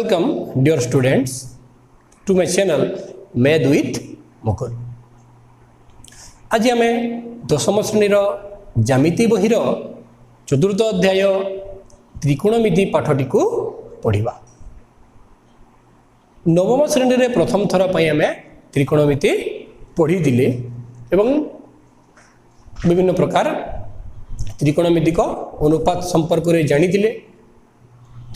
Welcome dear students to my channel Math with Mukul. आज आम दशम श्रेणीर ज्यामिति बहिर चतुर्थ अध्याय त्रिकोणमिति पाठटी को पढ़ा। नवम श्रेणी रे प्रथम थर पर आम त्रिकोणमिति पढ़ी एवं विभिन्न प्रकार त्रिकोणमितिक अनुपात संपर्क में जानी।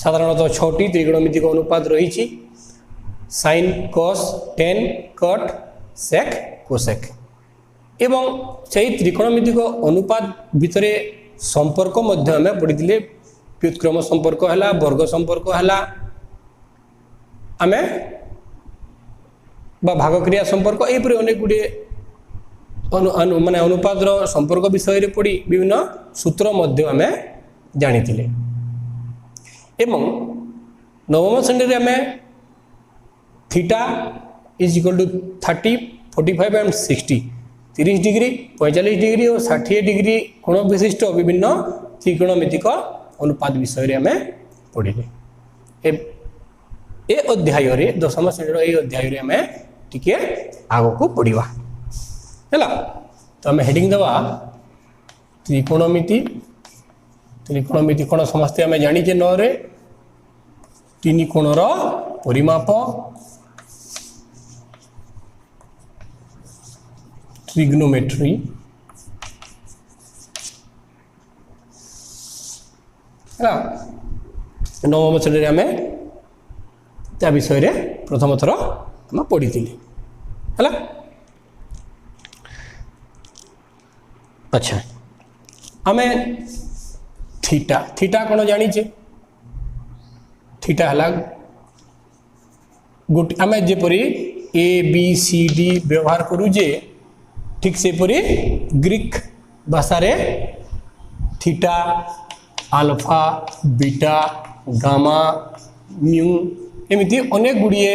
साधारणतः 6टी त्रिकोणमितिक अनुपात रही sine cos tan cot sec cosec एवं सही त्रिकोणमितिक अनुपात भितर संपर्क मध्य आम पढ़ी व्युत्क्रम संपर्क है वर्ग संपर्क है आम भागक्रिया संपर्क यहपरी अनेक गुड़े माने अनुपात संपर्क विषय रे पढ़ी विभिन्न सूत्र मध्य आम जानी। एवं नवम श्रेणी आम theta is equal to 30, 45 and 60 30 degree 45 degree और 60 डिग्री कोण विशिष्ट विभिन्न त्रिकोणमितिक अनुपात विषय आम पढ़े। ए अध्याय रे दशम श्रेणी अध्याय आम टिके आग को पढ़ा है। तो आम हेडिंग दवा त्रिकोणमिति। त्रिकोणमिति कोण समस्ते आम जानीचे न रे तीन कोणर परिमाप ट्रिग्नोमेट्री है। नवम श्रेणी आम त्या विषय रे प्रथम थर आम पढ़ी है। अच्छा आम थीटा थीटा कौन जानीचे थीटा है गोटे आम जेपरी ए बी सी डी व्यवहार करूजे ठीक से परी ग्रीक भाषा रे theta alpha beta gamma mu एमती अनेक गुड़िए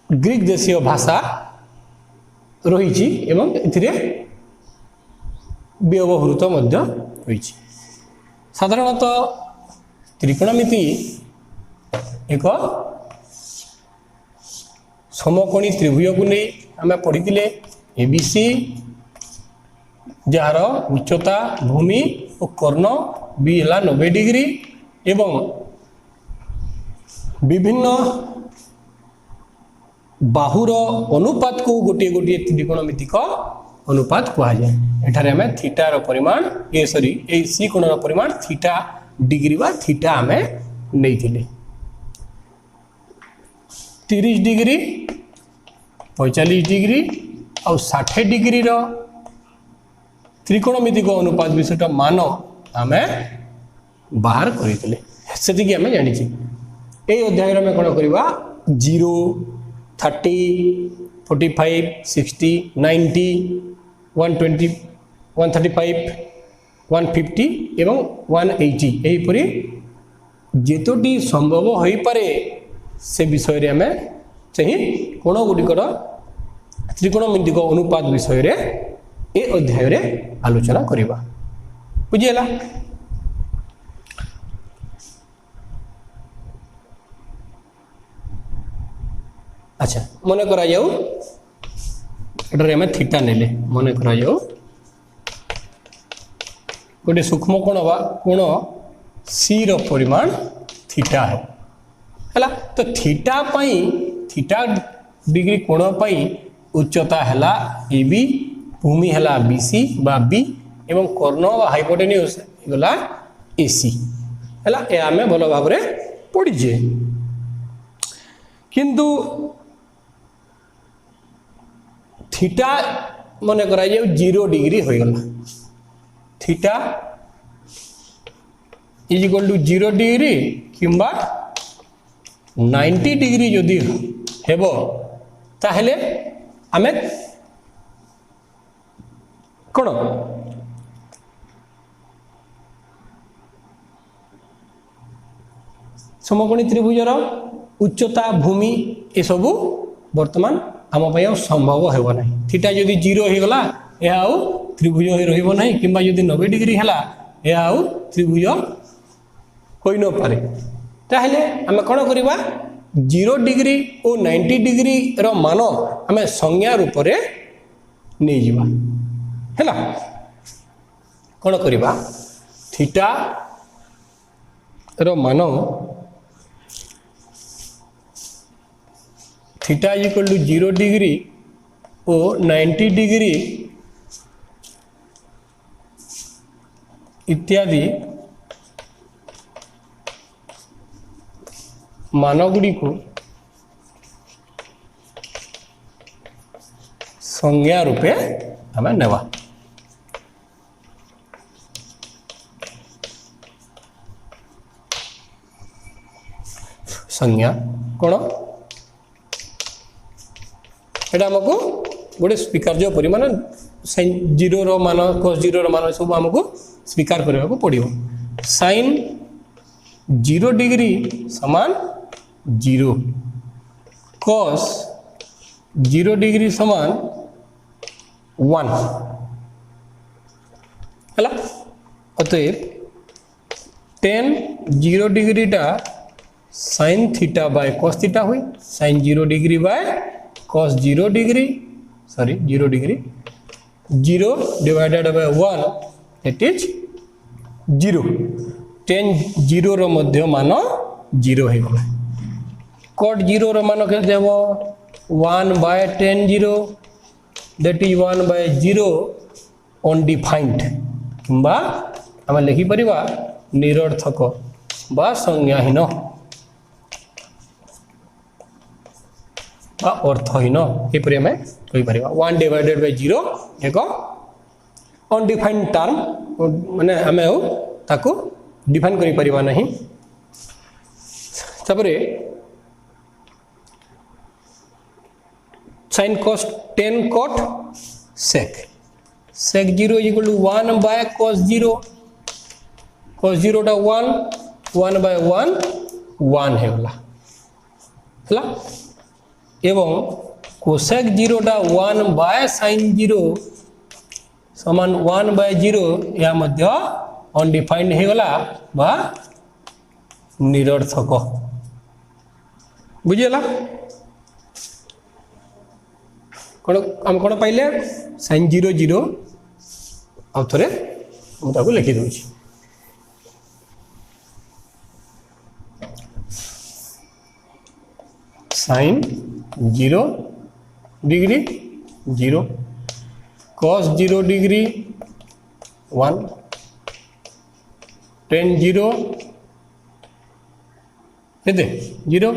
ग्रीक देशीय भाषा रही एवं एथिरे व्यवहृत मध्य होइछि। साधारणतः त्रिकोणमिति एक समकोणी त्रिभुज को नहीं आम पढ़ी एबीसी जार उच्चता भूमि और कर्ण बी है 90 डिग्री एवं विभिन्न बाहुर अनुपात को गोटे गोटे त्रिकोणमितिक अनुपात कह जाए। एठारे आम थीटार परिमाण ए सॉरी ए सी कोणर परिमाण थीटा डिग्री बा थीटा आम नहीं 30 डिग्री 45 डिग्री और 60 डिग्री रो त्रिकोणमितिक अनुपात विषय मान आम बाहर करते से आम जानी। ये अध्याय में कौन करवा 0 30 45 60 90 120 135 150 एवं 180 यहीपरी जेतोटी संभव हो पारे से विषय आम चाहिए कोण गुड़िकर त्रिकोणमितिक अनुपात विषय रे ए अध्याय रे आलोचना करवा बुझीगला। अच्छा मन करा जाऊ एटारे आम थीटा नेले मन करा जाऊ गोटे सूक्ष्म कोण सी रो परिमाण थीटा है। तो थीटा पाई थीटा डिग्री कोण पाई उच्चता है ए बी भूमि है बी सी बा बी एवं कर्ण हाइपोटेन्यूज गला ए सी है। आम भल भाव पढ़ीजे किंतु थीटा मन करा 0 डिग्री हो गला theta is equal to 0 degree किंबा 90 डिग्री जदि हेबो ताहले आमे कोन समकोणी त्रिभुजर उच्चता भूमि ये सब वर्तमान आम संभव हो ना। थीटा जदि 0 हो गला यह आउ त्रिभुज हो रहिबो नहीं किंबा जदि 90 डिग्री है यह आउ त्रिभुज हो न पारे। ताहले आम कौन करवा 0 डिग्री और 90 डिग्री रो मान आम संज्ञा रूप में नहीं जीवा हैला कौन करवा थीटा रो मान थीटा इक्वल टू 0 डिग्री और 90 डिग्री इत्यादि मान गुड़ी को संज्ञा रूपे हमें नेवा संज्ञा कौन एटा हमको गोटे स्वीकार परिमाण साइन 0 रो मान cos 0 रो मान सब हमको स्वीकार करने को पड़ो साइन 0 डिग्री समान 0 cos 0 डिग्री समान 1 है अतएव tan 0 डिग्री टा sine theta by cos theta हुई sine 0 degree by cos 0 degree 0 degree 0 divided by 1 that is 0 tan 0 रो मध्य मान 0 हो गला cot 0 रो मान के देव 1 by tan 0 that is 1 by 0 undefined किंबा हम लिखि परिबा निरर्थक बा संज्ञाहीन बा अर्थहीन एपरि हमें कहि परिबा 1 डिवाइडेड बाय 0 एक अनडिफाइंड टर्म माने हमें ताको डिफाइन करि परिबा नहीं तबरे sin cos 10 cot sec 0 equal to 1 by cos 0 टा 1 by 1 1 है वाला हला एवं cosec 0 टा 1 by sin 0 समान 1 by 0 या मध्य अनडिफाइंड है वाला बा निरर्थक बुझियला हम कौन पाइले sin 0 0 अब थोड़े मुझे लिखी दूँ sin 0 degree 0 cos 0 degree 1 tan 0 कितने 0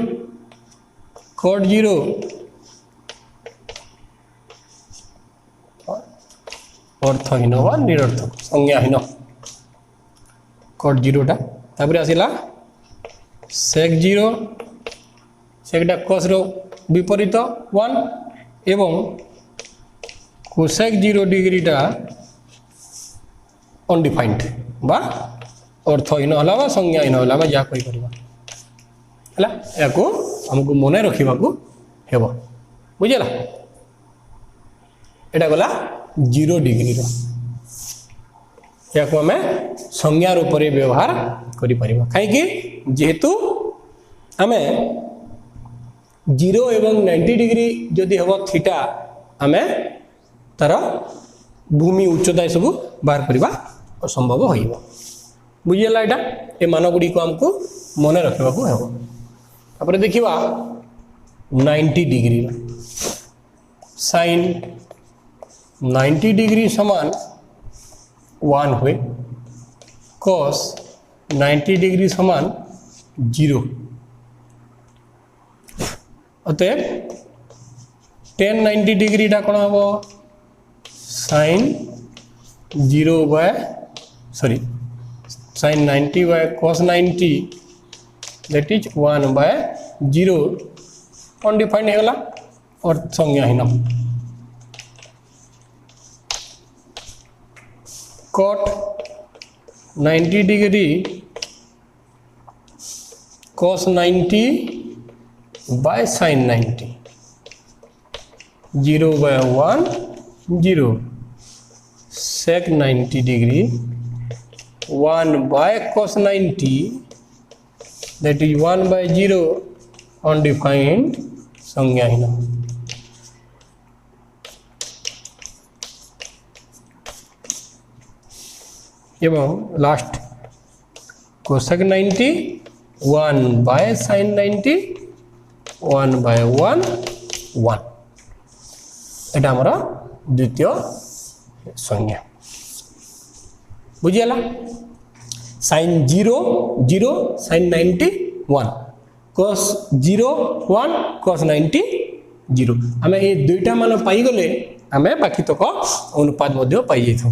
cot 0 अर्थहीन व निरर्थक संज्ञाहीन cot 0 टा तापर आसिला sec 0 सेटा cos रो विपरीत 1 एवं cosec 0 डिग्री टा अनडिफाइंड बा अर्थहीन होला बा संज्ञाहीन होला बा जा कहि परबा हला याको हमको मने रखिबा को हेबो बुझिला एटा गला 0 डिग्री रो याको हमें संज्ञा रूप में व्यवहार करि परिबा काहे कि जेहेतु हमें 0 एवं 90 डिग्री जदि हम थीटा आम तार भूमि उच्चता सब बाहर करवा असंभव हो बुझीगला यहाँ ये मान गुड़ी को आमको मन रखा हम देखा 90 डिग्री साइन 90 डिग्री समान 1 हुए cos 90 डिग्री समान 0 अतएव tan 90 डिग्री टा कौन हम sin 0 by sorry sin 90 by cos 90 that is 1 by 0 undefined है और संज्ञाहीन cot 90 degree cos 90 by sin 90 0 by 1 0 sec 90 degree 1 by cos 90 that is 1/0 undefined संज्ञाहीन। एवं लास्ट कोसेक 90 1/sin 90 1/1 1 एटा हमर द्वितीय संज्ञा बुझियला। sin 0 0 sin 90 1 cos 0 1 cos 90 0 आमे ए दुईटा मान पाई गले आमे बाकी तक अनुपात मध्य पाई जेथु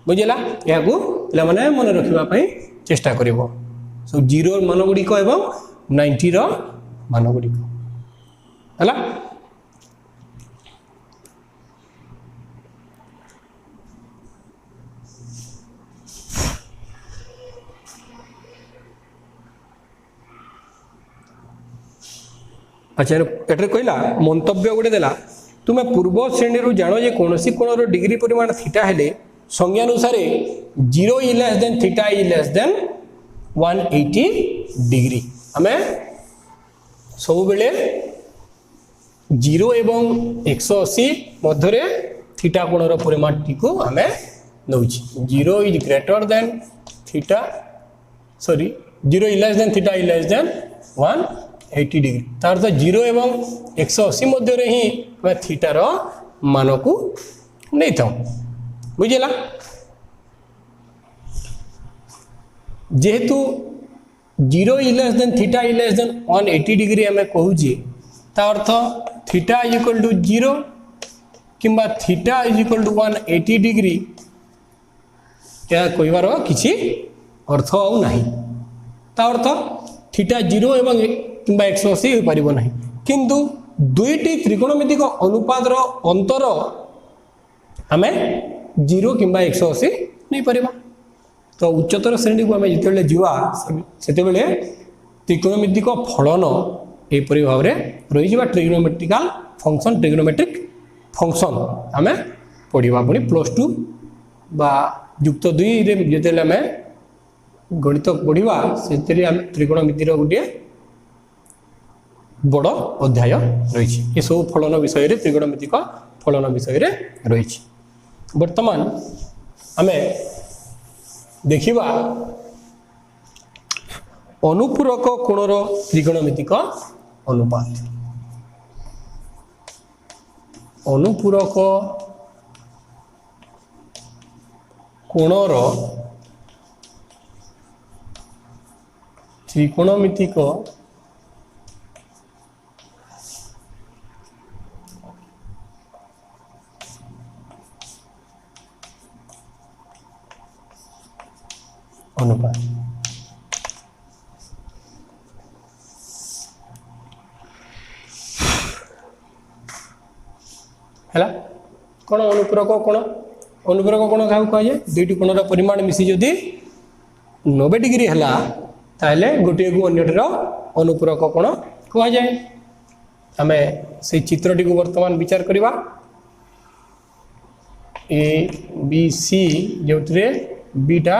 बुझिला। याकू पिला माने मन रखिबा पई चेष्टा करिवो। सो 0 मान गुडी को एवं 90 रो मान गुडी को हला। अच्छा एटे कहला मंतव्य गोटे देला तुम पूर्व श्रेणी रु जानो जे कोनोसी कोणर डिग्री परिमाण थीटा हेले संज्ञानुसार 0 is less than theta is less than 180 degree आमे सब बेले 0 एवं 180 मध्य थीटा कोणर परिमाण टी को आमे नउची। 0 is greater than theta sorry 0 is less than theta is less than 180 degree तार तो 0 एवं 180 मध्य रे ही मैं थीटा रो मान को नहीं था बुझिला। जेहेतु 0 is less than theta is less than 180 degree हमें कहूजे ता अर्थ थीटा इज इक्वल टू 0 किंबा theta is equal to 180 degree या कहबार किसी अर्थ आउ नाही ता अर्थ थीटा 0 एवं किंबा 180 हो पारिबो नाही किंतु दुईटी त्रिकोणमितिक अनुपात रो अंतर हमें 0 किंबा 180 नहीं परिबा। तो उच्चतर श्रेणी को हमें जिते जीवा सेते बेले त्रिकोणमितिक फलन एपरि भाव रे रही जिबा ट्रिग्नोमेट्रिकल फंक्शन ट्रिग्नोमेट्रिक फंक्शन हमें पढ़िबा पुनी +2 बा युक्त 2 रे जिते हमें गणित पढ़िबा सेते हम त्रिकोणमितिर गोटे बड़ अध्याय रही ये सब फलन विषय रे त्रिकोणमितिक फलन विषय रे रही। वर्तमान आमे देखिबा अनुपूरक कोणर त्रिकोणमितिक अनुपात। अनुपूरक कोणर त्रिकोणमितिक अनुपात है कौन अनुपूरक कोण अनुपूरक कोण क्या कहे दुईटी कोणर परिमाण मिसी जदि 90 डिग्री है ताहले गोटे को अन्यटर अनुपूरक कोण कह जाए। आम से चित्रटी को वर्तमान विचार करवा ए बी सी जो बीटा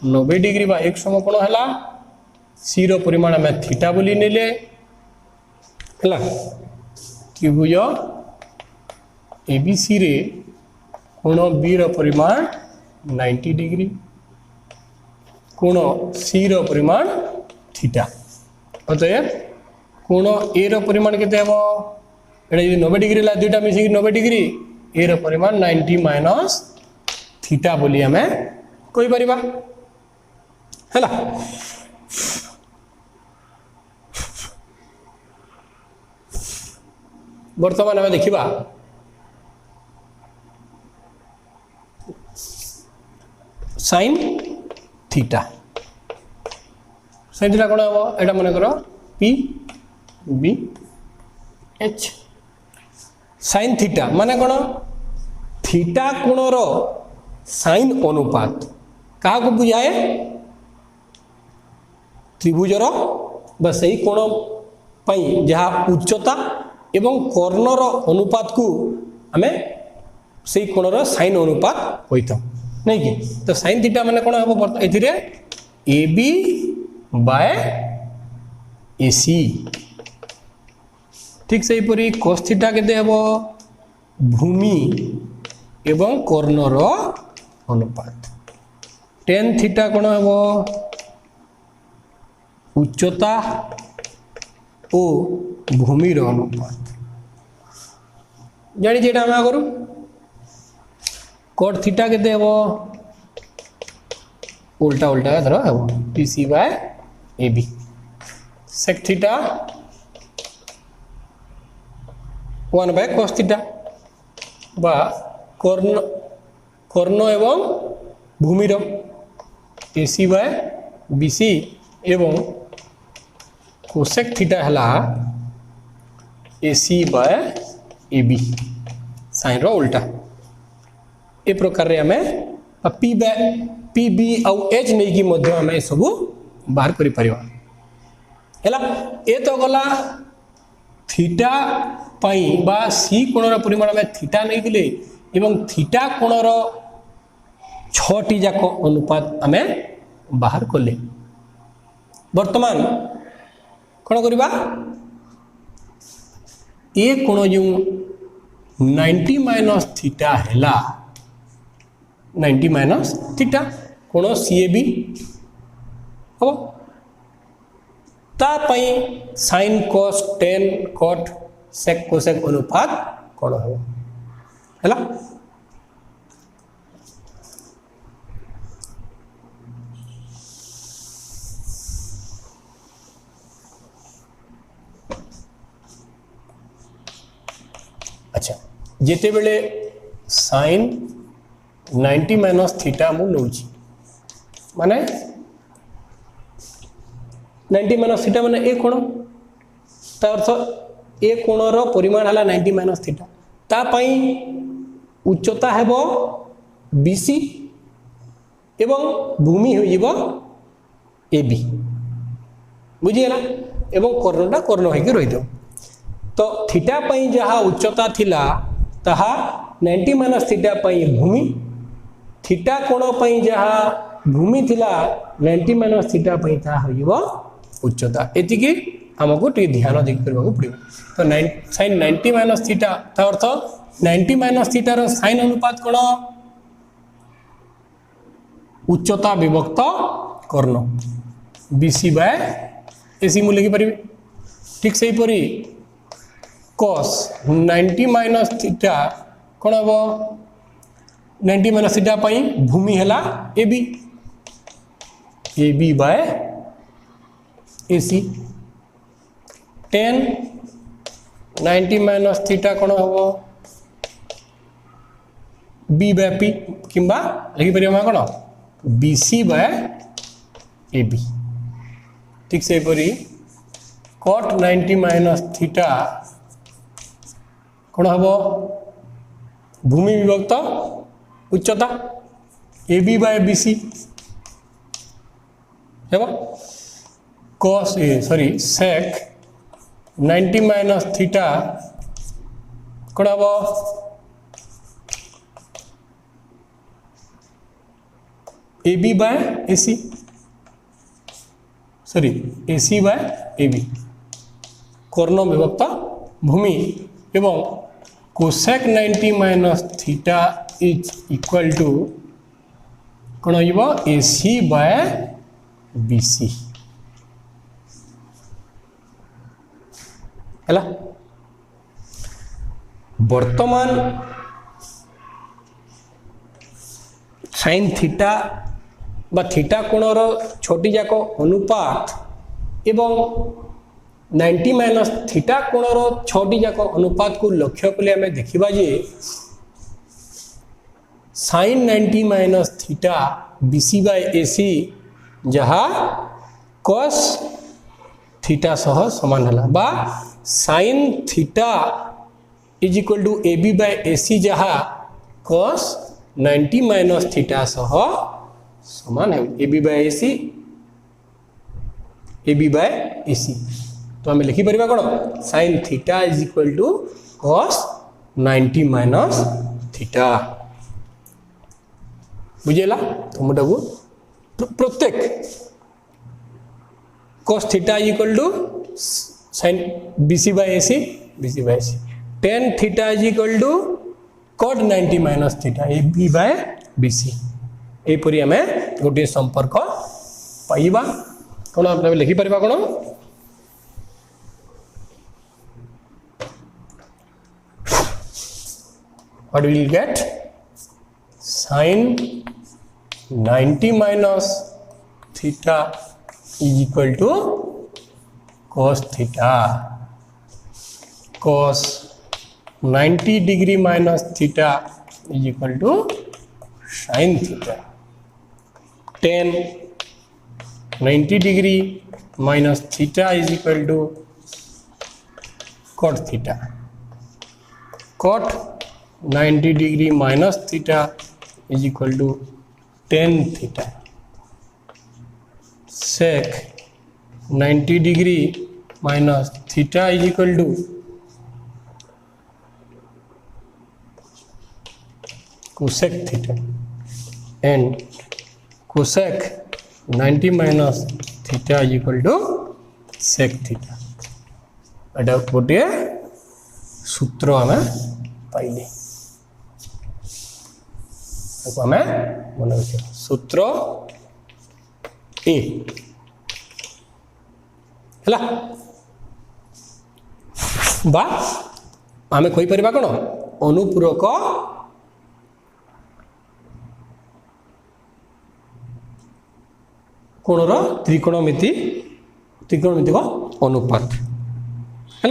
90 डिग्री बा एक समकोण है सी रो परिमाण आम थीटा बोली नेले है त्रिभुज एबीसी रे कोण बी रो परिमाण 90 डिग्री कोण सी रो परिमाण थीटा अतएव कोण ए रो परिमाण केते हेबो एटा यदि 90 डिग्री ला दुईटा मिसी 90 डिग्री ए रो परिमाण 90 माइनस थीटा बोली हमें कोई परिबा हैला। वर्तमान हमें देखिबा साइन थीटा साइन थीटा कोन हो एटा मन करो P B H sine theta माने कोन थीटा कोणर साइन अनुपात क्या को बुझाए त्रिभुजर बा सही कोण पई जहाँ उच्चता एवं कर्णर अनुपात को आमे सही कोणर साइन अनुपात होता नहीं कि तो साइन थीटा माने कोन हम एथिरे ए बी बाय AC ठीक से परी cos थीटा केते हेबो भूमि एवं कर्णर अनुपात tan थीटा कोन हेबो उच्चता ओ भूमिर अनुपात जानी जेटा हम करू cot थीटा केते हेबो उल्टा उल्टा धर हेबो PC by AB sec theta 1 by cos theta बा कर्ण एवं भूमिर AC बाय BC एवं कोसेक थीटा हला AC बाय AB साइन रो उल्टा ए प्रकार रे हमें PB आउ H नहीं की मध्य हमें सब बाहर करि परिबा हैला ए तो गला थीटा पाई बा सी कोणर परिमाण में थीटा नहीं दिले एवं थीटा कोणर 6टी जाक अनुपात हमें बाहर कले वर्तमान कौन करिबा ए कोण जो 90 माइनस थीटा हैला 90 माइनस थीटा कोण CAB हो ता पई sin cos tan cot sec cosec अनुपात कोण हो हैला अच्छा जेते बेले sin 90 माइनस थीटा मु नउची माने 90 माइनस थीटा माने ए कोण ता अर्थ ए कोणर परिमाण हला 90 माइनस थीटा ता पई उच्चता हेबो BC एवं भूमि हो जिवो AB बुझियला एवं कर्णटा कर्ण होके रहि दो तो थीटा पई जहा उच्चता थिला तहा 90 माइनस थीटा पई भूमि थीटा कोण पई जहा भूमि थिला 90 माइनस थीटा पई ता होइबो उच्चता एतिकी हमको टी ध्यान दे करबा पड़िबो तो sin 90 माइनस थीटा ता अर्थ 90 माइनस थीटा रो sin अनुपात कोन उच्चता विभक्त कर्ण BC बाय AC मु लिखि परिबे ठीक सही परी cos 90 माइनस थीटा कोन हबो 90 माइनस थीटा पई भूमि हला AB by AC tan 90 minus theta कोन हबो B बाय P किंबा लिखि परिबा कोन BC बाय AB ठीक से परी cot 90 माइनस थीटा कोन हबो भूमि विभक्त उच्चता AB बाय BC हेबो cos sec 90 माइनस थीटा कोन हबो AB by AC AC by AB कर्ण विभक्त भूमि एवं cosec 90 minus theta is equal to कोन होइबो AC बाय BC हैला वर्तमान sin थीटा बा थीटा कोणर छोटी जाक अनुपात एवं 90 माइनस थीटा कोणर छोटी जाक अनुपात को लक्ष्य कले हमें देखिबा जे sin 90 minus theta BC by AC जहा cos थीटा सह समान हला बा sin theta is equal to AB by AC जहा cos 90 माइनस थीटा सह समान है AB बाय AC तो हमें लिखि परिबा कोन sin theta is equal to cos 90 minus theta बुझेला तो मोटा प्रत्येक cos theta is equal to sin BC by AC, BC by AC. Tan theta is equal to cot 90 minus theta, AB by BC. एपरी आम गोटे संपर्क पाइबा कौन आप लिखिपर कौन what we will get sin 90 minus theta is equal to cos theta. Cos 90 degree minus theta is equal to sin theta. Tan 90 degree minus theta is equal to cot theta. Cot 90 degree minus theta is equal to tan theta. Sec 90 degree minus theta is equal to cosec theta, and cosec 90 minus theta is equal to sec theta. एटा गोटे सूत्र आम पाइले आम मन रखा सूत्र ए है बा आम कहीपर कौन अनुपूरक कोणर त्रिकोणमितिक अनुपात है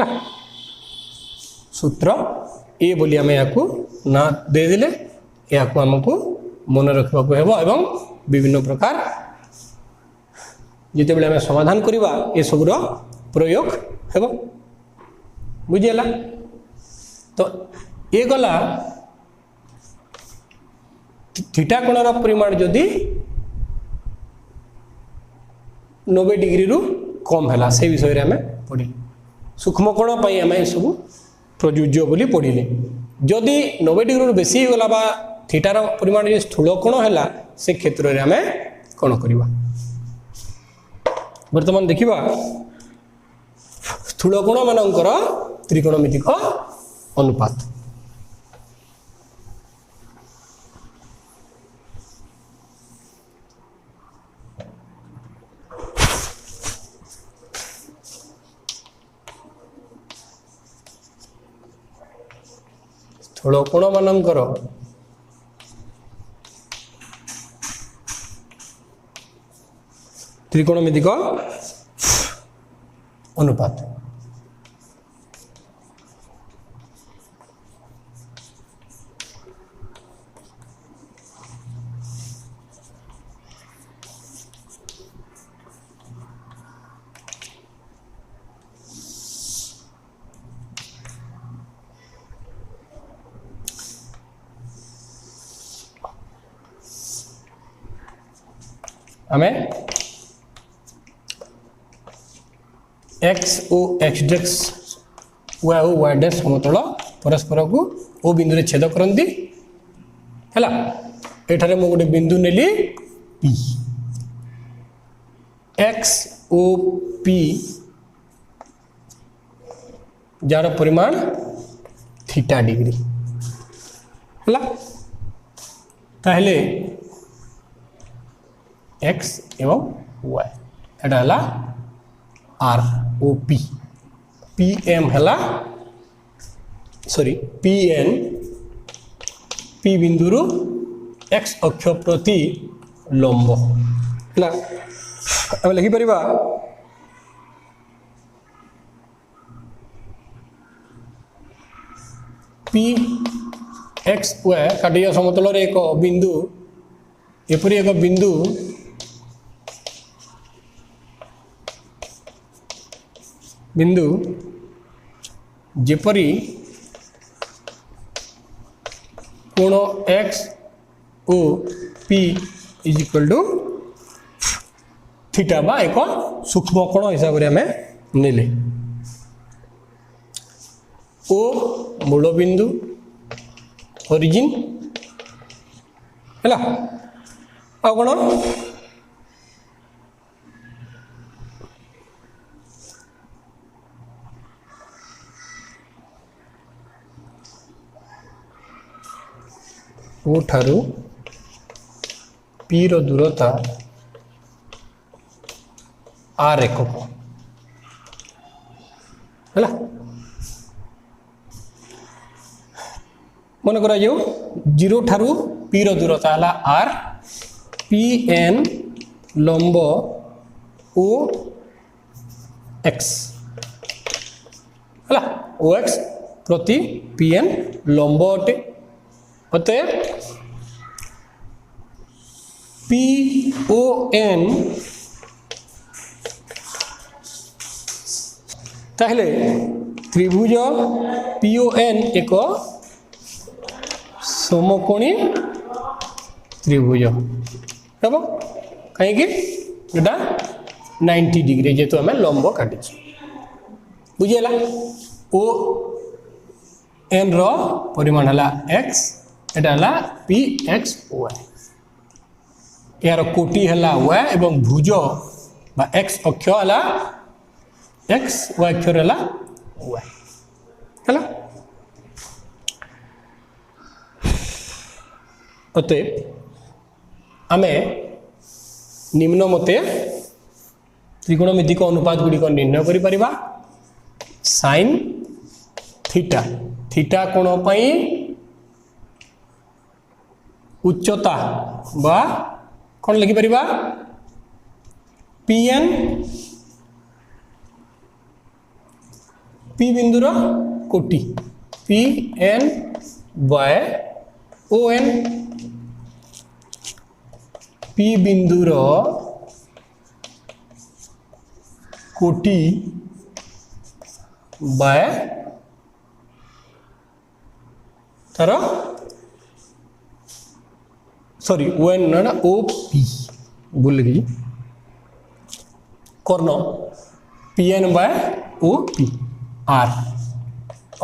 सूत्र ए बोली आम या ना देदेले या आमको मन रखा एवं विभिन्न प्रकार जिते आम समाधान करवा ये सबूर प्रयोग हे बुझीगला। तो ये गला थीटा कोणर परिमाण जदि 90 डिग्री रु कम है से विषय आम पढ़ी सूक्ष्म कोण आम सब प्रयोज्य बोली पढ़िले जदि 90 डिग्री रु बेसी गला बा थीटार परिमाण जो स्थूल कोण है से क्षेत्र में आम कौन करवा वर्तमान देखा स्थूल कोण मानकर त्रिकोणमितिक अनुपात स्थूल कोण मानकर त्रिकोणमितिक अनुपात हमें x और x डेक्स y और y डेक्स समतल परस्पर को ओ बिंदु रे छेद करंती हैला एठारे मो गोटे बिंदु नेली p x o p जार परिमाण थीटा डिग्री हैला ताहले x एवं y एटा हला R O P P M हला सॉरी पी एन पी बिंदु रु x अक्ष प्रति लंब हला हम लिखि परिबा पी एक्स y काटिया समतल रे एक बिंदु एपरि एक बिंदु बिंदु जेपरी कोण x O p is equal to theta बा एक सूक्ष्म कोण हिसाब से आम नेले ओ मूल बिंदु ओरिजिन है आ कौन ओ ठारू पी रो दूरता आर एकक है मन करा जो 0 ठारू पी रो दूरता है आर पी एन लंब ओ एक्स है ओ एक्स प्रति पी एन लंब अटे अतएव पी ओ एन ताहले त्रिभुज पी ओ एन एक समकोणी त्रिभुज हम कहीं 90 डिग्री जेहेतु आम लंब काटी बुझीगला ओ एन रो परिमाण है एक्स एटा पी एक्स वाई यार कोटि है वाई एवं भुज बा एक्स अक्ष है एक्स वाई अक्षर है वाई है अतएव आमे निम्न मते त्रिकोणमितिक अनुपात गुड़िक निर्णय करि परिबा साइन थीटा थीटा कोण पई उच्चता बा कौन लिखि परिबा पी एन पी बिंदुर कोटि P N by O N P बिंदुर कोटि बाय तार सॉरी ओ एन ना ओ पी बोल लीजिए कर्ण P N by O P R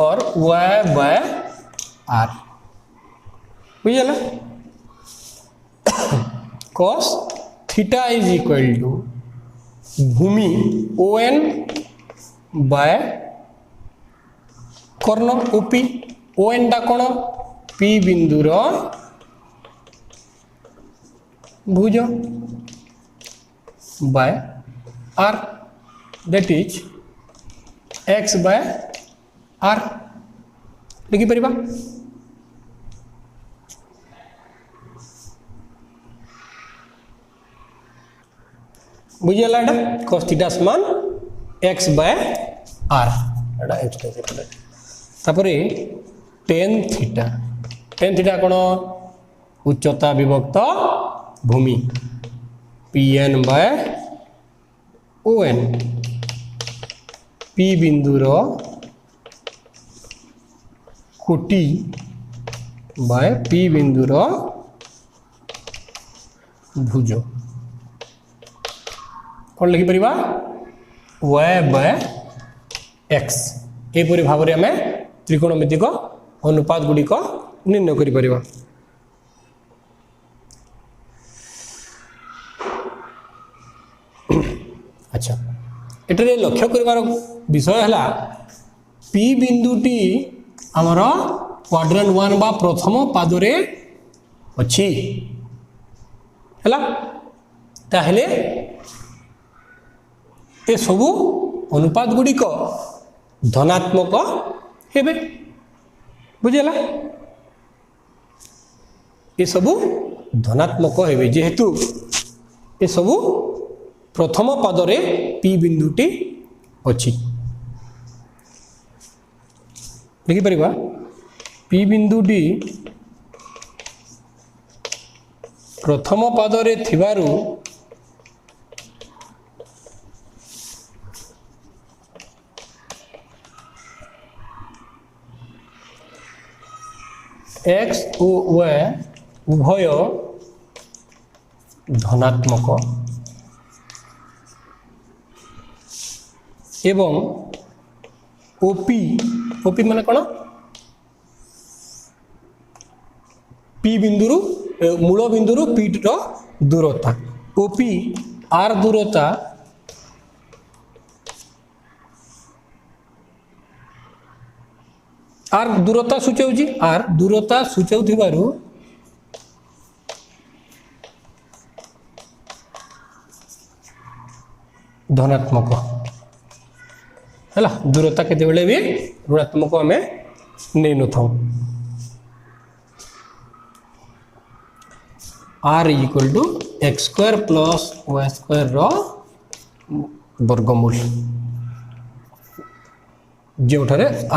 और वाई बाय आर बुझे cos theta is equal to भूमि ओ एन बाय कर्ण ओपी ओ एन टा कौन पी बिंदुर भुज by R that is X by R लिखि परिबा बुझीगला एटा cos थीटा समान x बाय आर एटा एक्स तापरे tan थीटा कोन उच्चता विभक्त भूमि P N by O N P बिंदुर कोटि बाय पी बिंदुर भुज कौन लिखि परिबा y बाय x एपरि भाव रे हमें त्रिकोणमितिक अनुपात गुड़िक निर्णय करि परिबा अच्छा एटरे लक्ष्य करिवार विषय हला पी बिंदुटी आमर क्वाड्रेंट 1 बा प्रथम पादरे अछि हला ताहले ए सबु अनुपात गुड़िक धनात्मक हेबे बुझेला ए सबु धनात्मक हेबे जेहेतु ए सबु प्रथम पदरे पी बिंदुटी अछि देखि परिबा पी बिंदुटी प्रथम पदरे थिबारु एक्स ओ वाई उभय धनात्मक एवं ओपी ओपी माने कौन पी बिंदुरु मूल बिंदुरु पी रो दूरता ओपी आर दूरता आर दूरता सूचाऊँ आर दूरता सूचाऊ धनात्मक है दूरता केते बेले भी ऋणात्मक आम नहीं न था r equal to x square plus y square वर्गमूल जो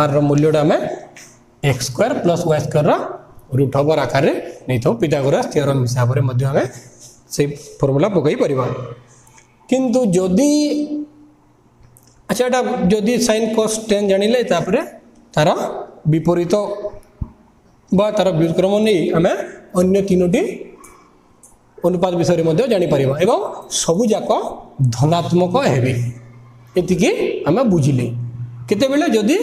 आर मूल्यटा आम x square plus y square root over आकार नहीं था पिथागोरस थ्योरम हिसाब से फॉर्मूला पकई परिबा किंतु जदि अच्छा एटा जदि sin cos tan जानिले तापरे तार विपरीत बा तार व्युत्क्रम नहीं आम अन्य तीनोटी अनुपात विषय में जानी परिबा एवं सबु जाक धनात्मक हेबे एतिकी आम बुझिले केते बेले जदि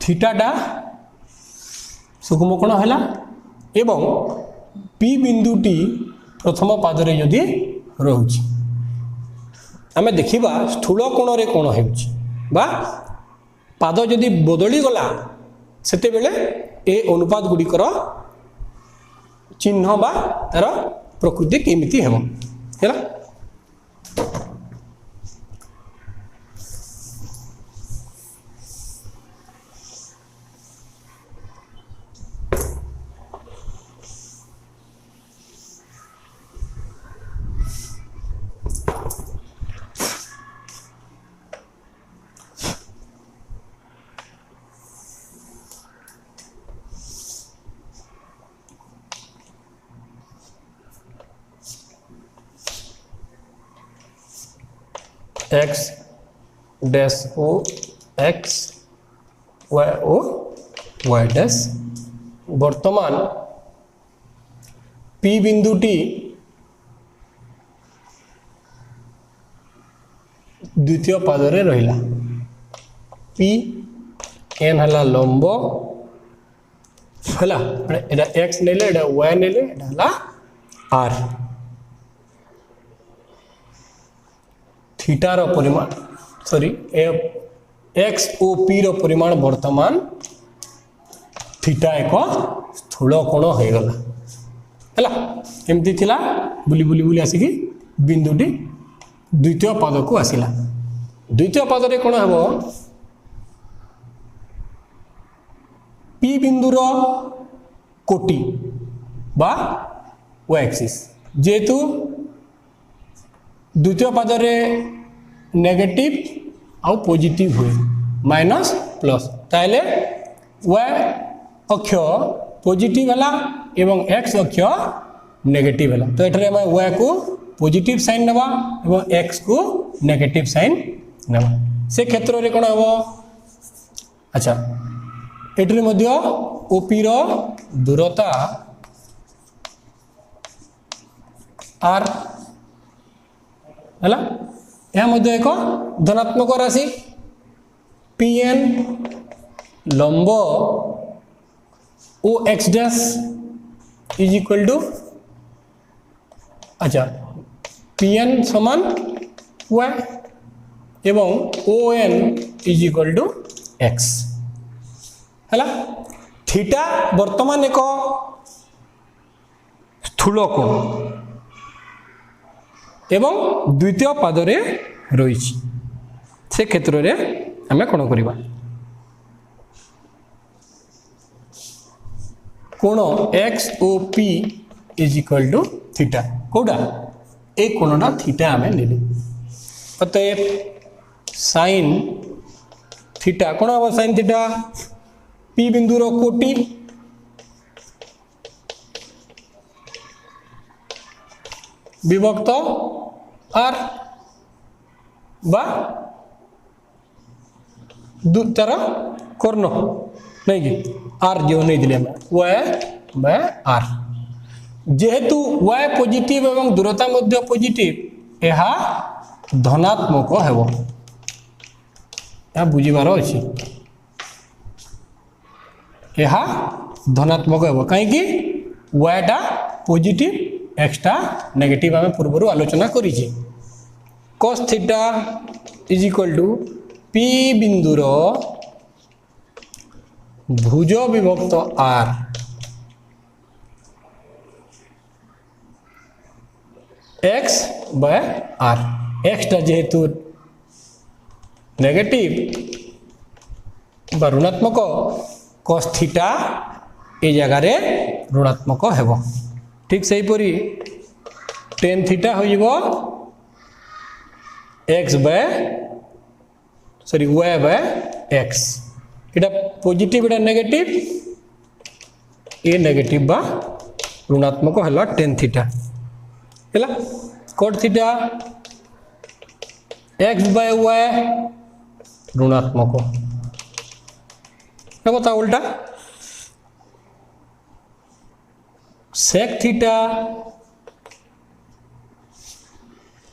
थीटाटा सुगमकोण है एवं पी बिंदुटी प्रथम पादरे यदि रोचे आम देखा स्थूल कोण रे कोण हो पाद जदि बदली गला सेते बेले ए अनुपात गुड़िकर चिन्ह बा तार प्रकृति केमिति हेबो हैला x dash O x y O y dash वर्तमान p बिंदुटी द्वितीय पादरे रहिला p n हला लंब हला एटा x नेले एटा y नेले एटा हला r थीटा रो परिमाण सॉरी एक्स ओ पी रो परिमाण वर्तमान थीटा एक स्थूल कोण हो गला हैला एमती थिला बुली बुली बुली आसिकी बिंदुटी द्वितीय पाद को आसिला द्वितीय पाद रे कोण हबो पी बिंदुर कोटि बा ओ एक्सिस जेतु द्वितीय पाद रे नेगेटिव आउ पॉजिटिव हुए माइनस प्लस ताले y अक्ष पॉजिटिव हला एवं x अक्ष नेगेटिव हला तो एठरे हम y को पॉजिटिव साइन नबा एवं x को नेगेटिव साइन नबा से क्षेत्र रे कोन हबो अच्छा एठरे मध्य OP रो दूरता r है यह मध्य एक धनात्मक राशि Pn लंब O X dash is equal to अच्छा Pn समान y एवं On is equal to x है थीटा वर्तमान एक स्थूल कोण एवं द्वितीय पादरे रही से क्षेत्र रे आमे कोण करिबा कोण XOP is equal to theta कोडा ए कोणटा थीटा आमे लेले अतएव साइन थीटा कोण हो साइन थीटा पी बिंदुर कोटि विभक्त आर बा तार कर्ण नहीं कि आर जो नहीं दिले y बाय आर जेहेतु y पॉजिटिव एवं दूरता मध्य पॉजिटिव यह धनात्मक हेबो या बुझिबार अछि यह धनात्मक हेबो काहे कि y टा पॉजिटिव एक्सटा नेगेटिव आम पूर्व आलोचना करी cos theta is equal to P बिंदुर भुज विभक्त आर एक्स बाय आर एक्सटा जेहेतु नेगेटिव बा ऋणात्मक cos थीटा ए जगार ऋणात्मक हेबो ठीक से परी tan थीटा हो जीवो x by sorry y by x एटा पॉजिटिव एटा नेगेटिव ए नेगेटिव बा ऋणात्मक हला tan थीटा हला cot theta x by y ऋणात्मक क्या बता उल्टा sec theta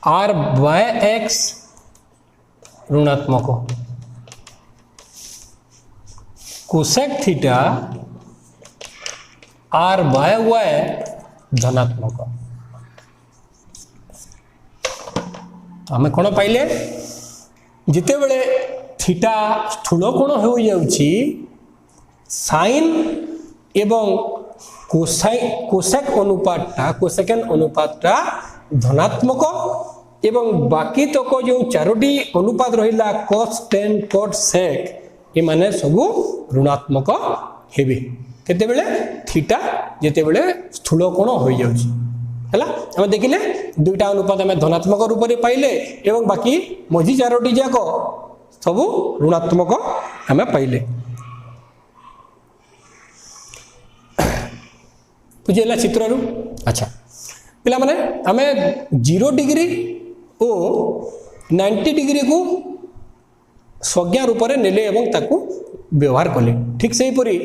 r by x ऋणात्मक cosec theta r by y धनात्मक आमे कोन पाइले जिते बेले थीटा स्थूल कोण हो जाउची साइन एवं कोसेक अनुपातटा धनात्मक एवं बाकी तक जो चारोटी अनुपात रहिला cos tan cot sec ए माने सबु ऋणात्मक हेबे केते बेले थीटा जेते बेले स्थूल कोण हो जाउची हला हम देखिले दुईटा अनुपात हम धनात्मक रूप रे पाइले एवं बाकी मझी चारोटी जाको सबु ऋणात्मक हम पाइले बुझेला चित्रु अच्छा पिला माने आमे 0 डिग्री ओ 90 डिग्री को संज्ञा रूप रे नेले एवं ताकू व्यवहार कले ठीक सेही परी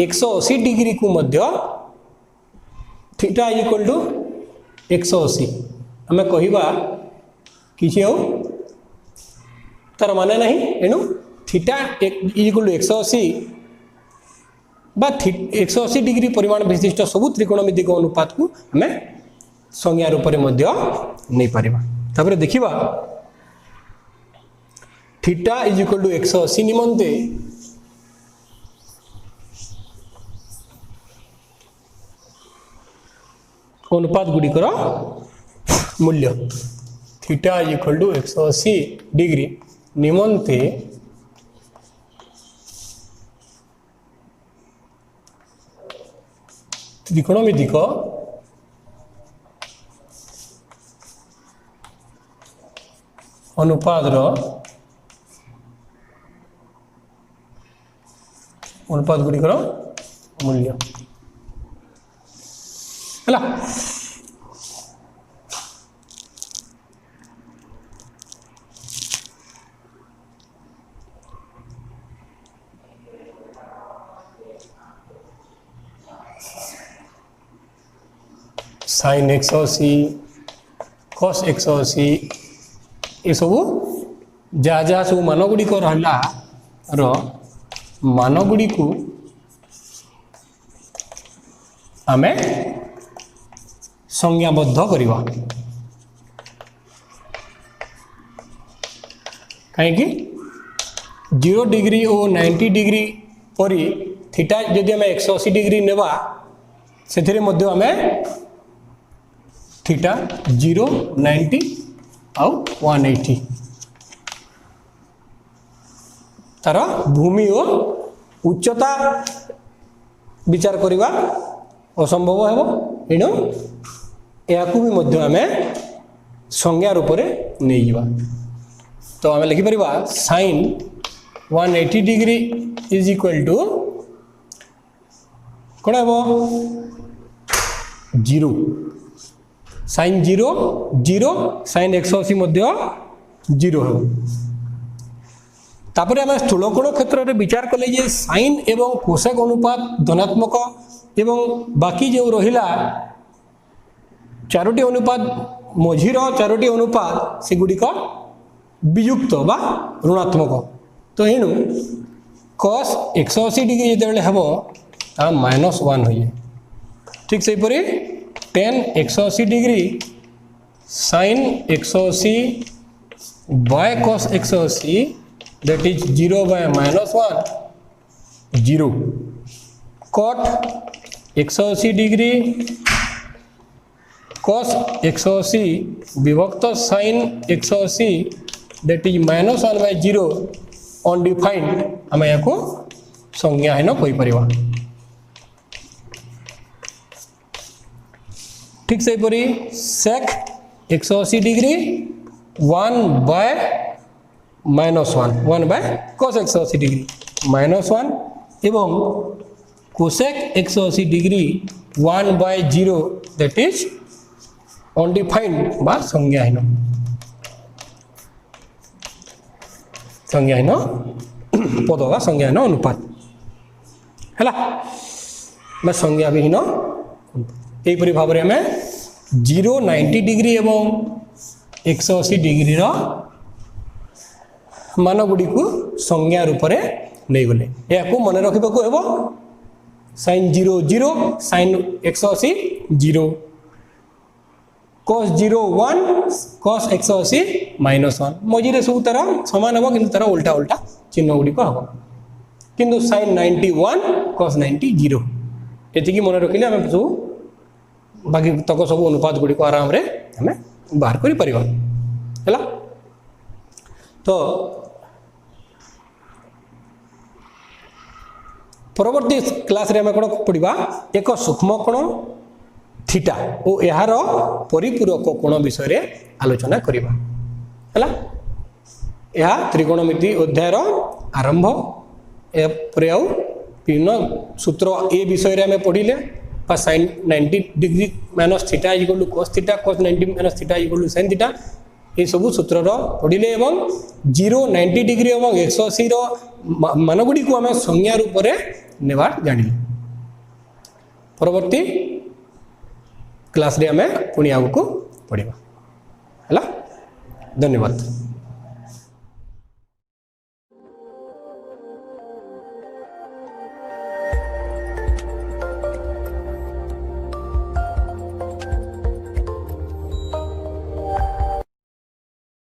180 डिग्री को मध्य थीटा इक्वल टू 180 आमे कहिबा किछि हो तार माने नहीं एनु थीटा इक्वल टू 180 बा 180 डिग्री परिमाण विशिष्ट सबु त्रिकोणमितिक अनुपात को हमें संज्ञा रूप में मध्य नहीं पारिबा तापर देखिबा थीटा इज इक्वल टू 180 निमंते अनुपात गुडी कर मूल्य theta is equal to 180 degree निमंते त्रिकोणमितिक अनुपात गुड़ी मूल्य है sin 180 cos 180 ये सब जहाँ जहाँ सब मान गुड़िक रहा मान गुड़ी को आमे संज्ञाबद्ध करवा कहीं 0 डिग्री और 90 डिग्री परी थीटा जदि आम 180 डिग्री नेबा से मध्य आमे थीटा 0 90 आउ 180 तार भूमि और उच्चता विचार करवा असंभव है एणु या भी मध्य आमे संज्ञा रूप में नहीं जावा तो आम लिखिपर sin 180 degree is equal to कौन हम 0 sin 0 0 sin 180 मध्य 0 है तापर आम स्थूलकोण क्षेत्र में विचार कले जे साइन एवं कोसेक अनुपात धनात्मक एवं बाकी जो रहिला चारोटी अनुपात मझीर चारोटी अनुपात से गुड़िक वियुक्त बा ऋणात्मक तो एणु cos 180 डिग्री जिते हम -1 हुए ठीक से परी tan 180 degree sin 180 by cos 180 that is 0 by -1 0 cot 180 degree cos 180 विभक्त sin 180 दैट इज -1/0 अनडिफाइंड आम या संज्ञाहीन कहीपर। ठीक से परी sec 180 डिग्री 1/-1 cos 180 डिग्री -1 एवं cosec 180 degree 1/0 that is undefined बा संज्ञाहीन पद बा संज्ञाहीन अनुपात है मैं संज्ञा विहीन यहीपरि भाव में आम 0 90 डिग्री एवं 180 डिग्री मान गुड़ी को संज्ञा रूप में नहीं गले या मन रखा हे sin 0 0 sin 180 0 cos 0 1 cos 180 -1 मझे सब तार सामान हम कि तार उल्टा उल्टा चिन्ह गुड़िक हम किंतु sin 91 cos 90 0 ये मन रखिले आम सब बाकी तक सब अनुपात गुड़िक आराम रे आम बाहर कर पारिबा हैला। तो परवर्ती क्लास रे आम कौन पढ़ा एक सूक्ष्म कोण थीटा और यार परिपूरक कोण विषय रे आलोचना करबा हैला। यह त्रिकोणमिति अध्यायर आरंभ एपरे आउ विभिन्न सूत्र ए विषय रे आम पढ़िले sin 90 degree minus theta equal to cos theta cos 90 minus theta equal to sin theta ये सब सूत्र पढ़िले एवं 0 90 डिग्री और 180 मान गुड़ी को आम संज्ञा रूप में नेबार जानिले। परवर्ती क्लास रे आम पुणी आगु को पढ़िबा हैला। धन्यवाद।